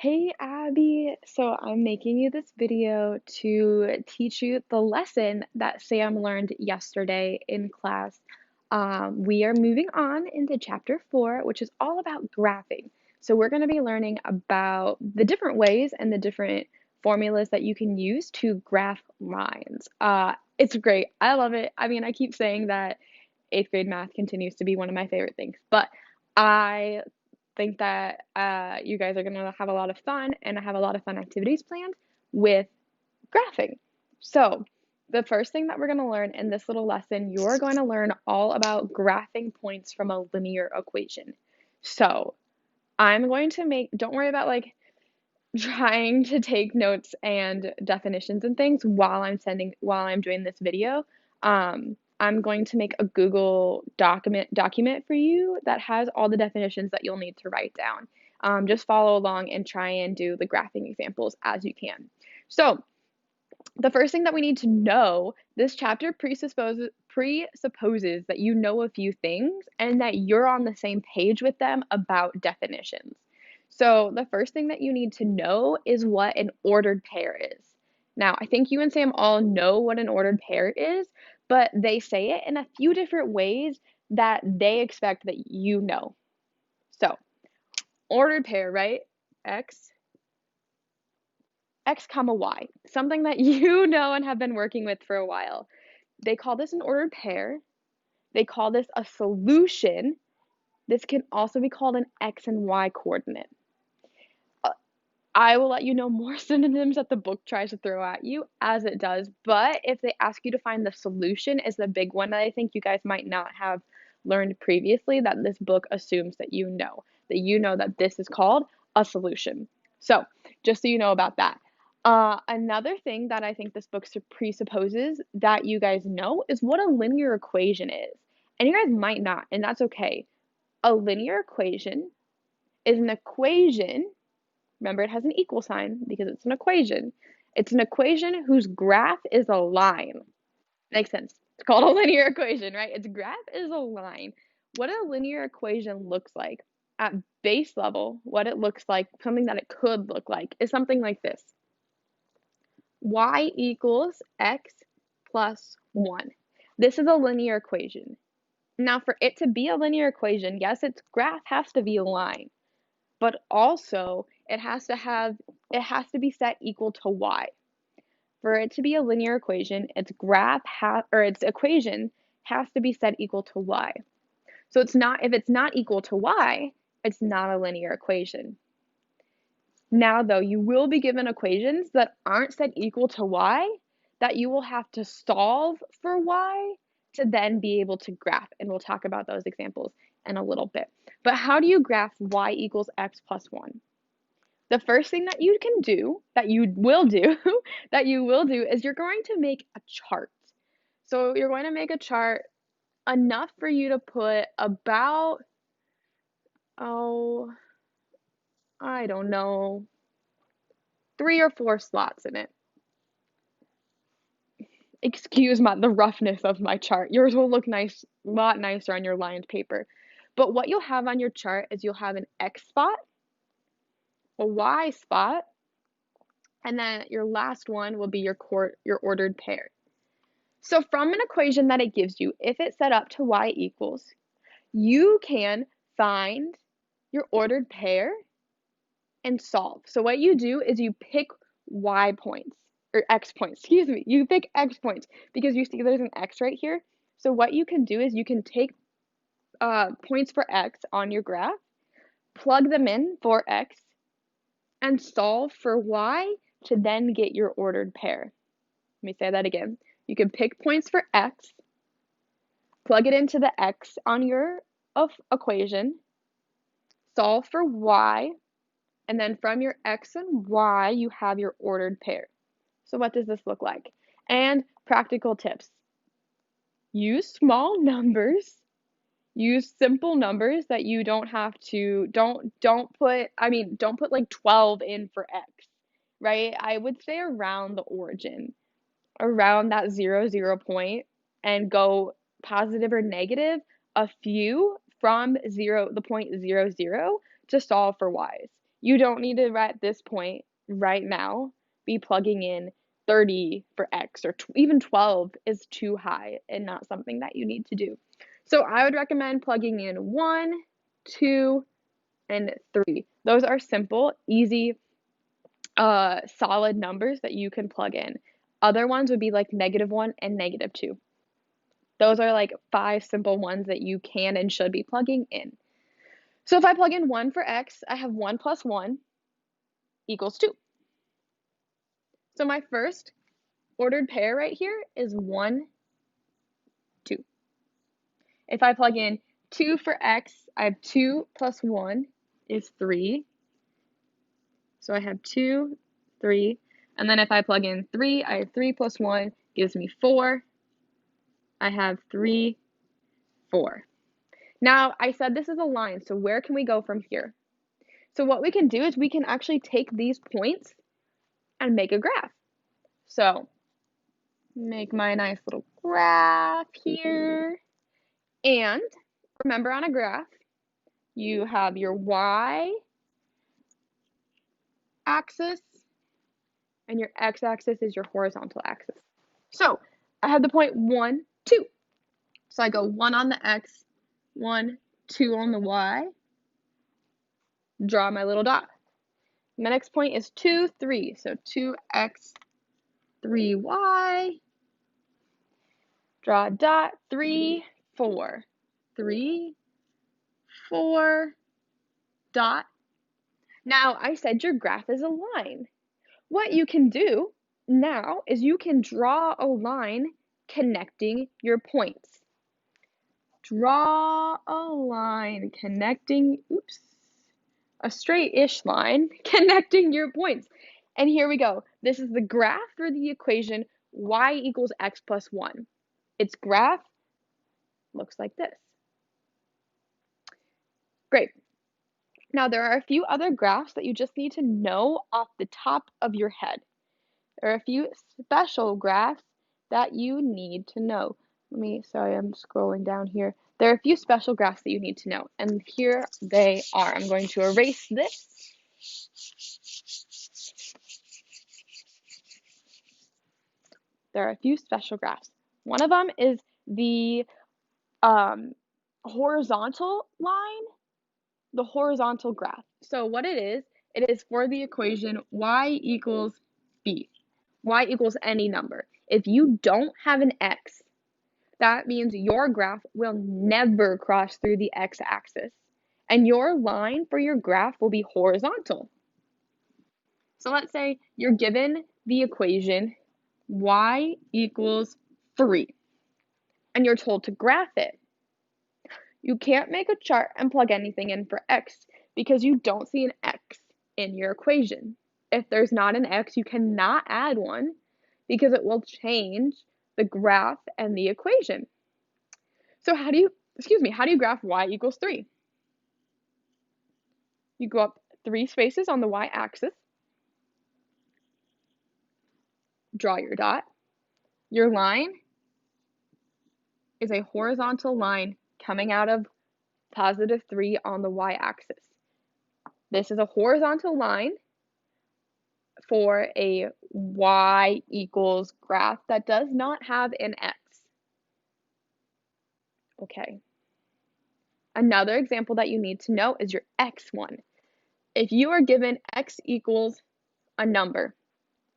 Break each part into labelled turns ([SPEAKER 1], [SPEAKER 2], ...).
[SPEAKER 1] Hey Abby, so I'm making you this video to teach you the lesson that Sam learned yesterday in class. We are moving on into chapter 4, which is all about graphing. So we're going to be learning about the different ways and the different formulas that you can use to graph lines. It's great. I love it. I mean, I keep saying that eighth grade math continues to be one of my favorite things, but I think that you guys are going to have a lot of fun, and I have a lot of fun activities planned with graphing. So, the first thing that we're going to learn in this little lesson, you're going to learn all about graphing points from a linear equation. So, I'm going to don't worry about like trying to take notes and definitions and things while I'm doing this video. I'm going to make a Google document for you that has all the definitions that you'll need to write down. Just follow along and try and do the graphing examples as you can. So the first thing that we need to know, this chapter presupposes that you know a few things and that you're on the same page with them about definitions. So the first thing that you need to know is what an ordered pair is. Now, I think you and Sam all know what an ordered pair is, but they say it in a few different ways that they expect that you know. So, ordered pair, right? X comma y, something that you know and have been working with for a while. They call this an ordered pair. They call this a solution. This can also be called an x and y coordinate. I will let you know more synonyms that the book tries to throw at you as it does, but if they ask you to find the solution is the big one that I think you guys might not have learned previously, that this book assumes that you know that this is called a solution. So, just so you know about that. Another thing that I think this book presupposes that you guys know is what a linear equation is. And you guys might not, and that's okay. A linear equation is an equation. Remember, it has an equal sign because it's an equation. It's an equation whose graph is a line. Makes sense. It's called a linear equation, right? Its graph is a line. What a linear equation looks like at base level, what it looks like, something that it could look like, is something like this. Y equals x plus 1. This is a linear equation. Now, for it to be a linear equation, yes, its graph has to be a line, but also it has to be set equal to y. For it to be a linear equation, its equation has to be set equal to y. So if it's not equal to y, it's not a linear equation. Now though, you will be given equations that aren't set equal to y, that you will have to solve for y to then be able to graph, and we'll talk about those examples in a little bit. But how do you graph y equals x plus 1? The first thing that you can do, that you will do, is you're going to make a chart. So you're going to make a chart enough for you to put about, oh, I don't know, 3 or 4 slots in it. Excuse the roughness of my chart. Yours will look nice, a lot nicer on your lined paper. But what you'll have on your chart is you'll have an X spot, a Y spot, and then your last one will be your ordered pair. So from an equation that it gives you, if it's set up to y equals, you can find your ordered pair and solve. So what you do is you pick y points, or x points, excuse me. You pick x points because you see there's an x right here. So what you can do is you can take points for x on your graph, plug them in for x, and solve for y to then get your ordered pair. Let me say that again. You can pick points for x, plug it into the x on your equation, solve for y, and then from your x and y, you have your ordered pair. So what does this look like? And practical tips. Use small numbers. Use simple numbers that you don't have to, don't put like 12 in for x, right? I would say around the origin, around that 0 point, and go positive or negative a few from the point 0 to solve for y's. You don't need to, at this point, right now, be plugging in 30 for x, or even 12 is too high and not something that you need to do. So I would recommend plugging in 1, 2, and 3. Those are simple, easy, solid numbers that you can plug in. Other ones would be like -1 and -2. Those are like 5 simple ones that you can and should be plugging in. So if I plug in 1 for x, I have 1 plus 1 equals 2. So my first ordered pair right here is 1, 2. If I plug in 2 for x, I have 2 plus 1 is 3. So I have 2, 3. And then if I plug in 3, I have 3 plus 1 gives me 4. I have 3, 4. Now, I said this is a line, so where can we go from here? So what we can do is we can actually take these points and make a graph. So make my nice little graph here. And remember, on a graph, you have your y-axis and your x-axis is your horizontal axis. So I have the point 1, 2. So I go 1 on the x, 1, 2 on the y, draw my little dot. My next point is 2, 3. So 2x, 3y, draw a dot, 3, 4. 3, 4, dot. Now, I said your graph is a line. What you can do now is you can draw a line connecting your points. Draw a line connecting, a straight-ish line connecting your points. And here we go. This is the graph for the equation y equals x plus 1. Its graph looks like this. Great. Now, there are a few other graphs that you just need to know off the top of your head. There are a few special graphs that you need to know. Sorry, I'm scrolling down here. There are a few special graphs that you need to know, and here they are. I'm going to erase this. There are a few special graphs. One of them is the horizontal line, the horizontal graph. So what it is for the equation y equals b. Y equals any number. If you don't have an x, that means your graph will never cross through the x-axis, and your line for your graph will be horizontal. So let's say you're given the equation y equals 3, and you're told to graph it. You can't make a chart and plug anything in for x because you don't see an x in your equation. If there's not an x, you cannot add one because it will change the graph and the equation. So how do you graph y equals 3? You go up 3 spaces on the y-axis, draw your dot. Your line is a horizontal line coming out of +3 on the y-axis. This is a horizontal line for a y equals graph that does not have an x. Okay. Another example that you need to know is your x1. If you are given x equals a number,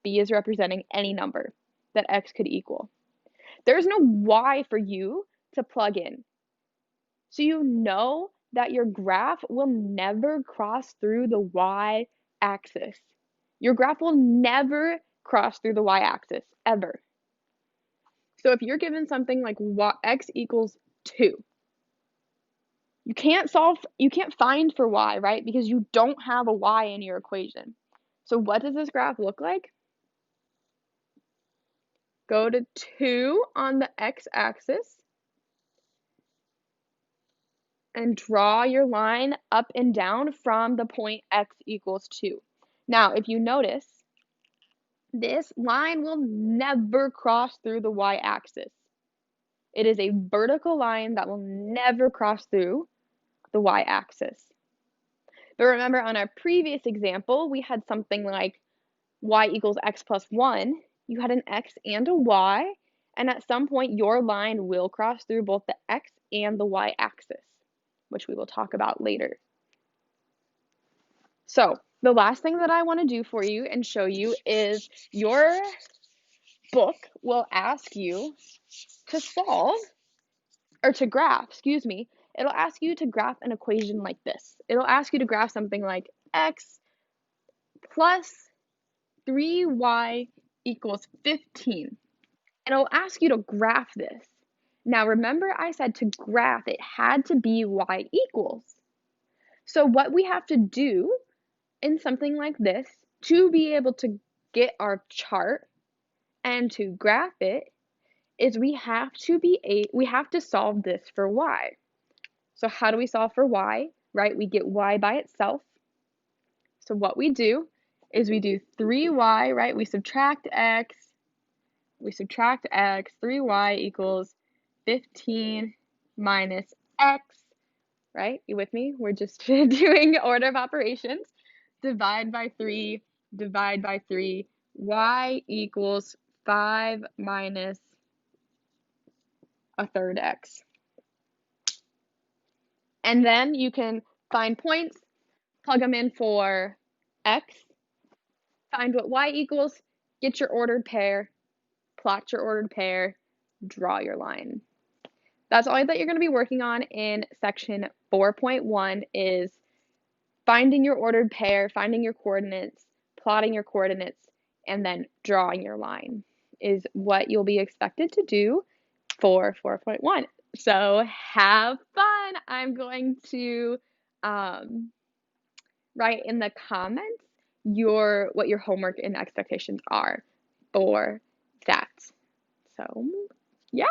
[SPEAKER 1] b is representing any number that x could equal, there's no y for you to plug in. So you know that your graph will never cross through the y-axis. Your graph will never cross through the y-axis, ever. So if you're given something like x equals 2, you can't find for y, right? Because you don't have a y in your equation. So what does this graph look like? Go to 2 on the x-axis and draw your line up and down from the point x equals 2. Now, if you notice, this line will never cross through the y-axis. It is a vertical line that will never cross through the y-axis. But remember on our previous example, we had something like y equals x plus 1. You had an x and a y, and at some point your line will cross through both the x and the y axis, which we will talk about later. So the last thing that I want to do for you and show you is your book will ask you to solve, or to graph, excuse me. It'll ask you to graph an equation like this. It'll ask you to graph something like x plus 3y equals 15. And it'll ask you to graph this. Now remember I said to graph it had to be y equals. So what we have to do in something like this to be able to get our chart and to graph it is we have to solve this for y. So how do we solve for y? Right? We get y by itself. So what we do is we do 3y, right? We subtract x, 3y equals 15 minus x, right? You with me? We're just doing order of operations. Divide by 3, y equals 5 minus a third x. And then you can find points, plug them in for x, find what y equals, get your ordered pair, plot your ordered pair, draw your line. That's all that you're going to be working on in section 4.1 is finding your ordered pair, finding your coordinates, plotting your coordinates, and then drawing your line is what you'll be expected to do for 4.1. So have fun. I'm going to write in the comments what your homework and expectations are for that. So, yeah.